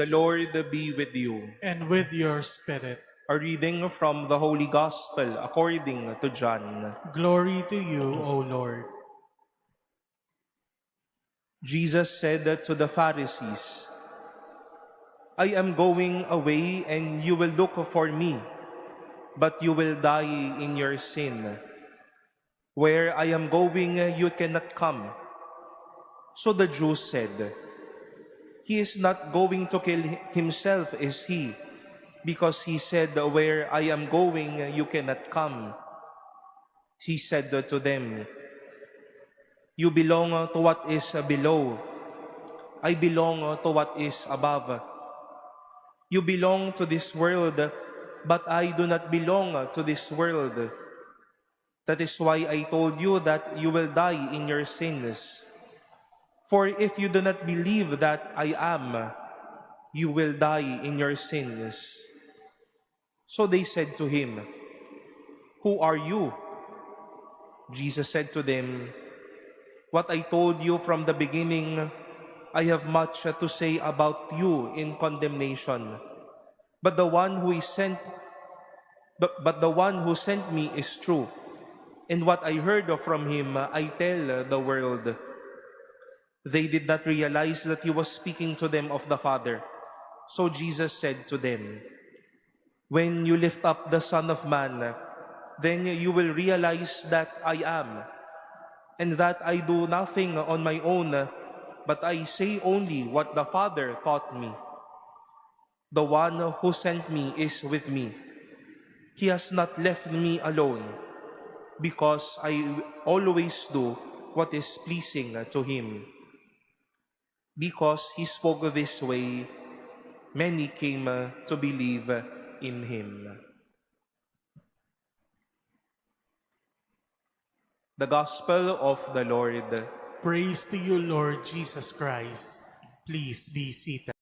The Lord be with you. and with your spirit. A reading from the Holy Gospel according to John. Glory to you, O Lord. Jesus said to the Pharisees, I am going away and you will look for me, but you will die in your sin. Where I am going, you cannot come. So the Jews said, He is not going to kill himself, is he? Because he said, Where I am going, you cannot come. He said to them, You belong to what is below. I belong to what is above. You belong to this world, but I do not belong to this world. That is why I told you that you will die in your sins. For if you do not believe that I am, you will die in your sins. So they said to him, Who are you? Jesus said to them, What I told you from the beginning, I have much to say about you in condemnation. But the one who sent me is true, and what I heard from him I tell the world. They did not realize that he was speaking to them of the Father. So Jesus said to them, When you lift up the Son of Man, then you will realize that I am, and that I do nothing on my own, but I say only what the Father taught me. The one who sent me is with me. He has not left me alone, because I always do what is pleasing to him. Because he spoke this way, many came to believe in him. The Gospel of the Lord. Praise to you, Lord Jesus Christ. Please be seated.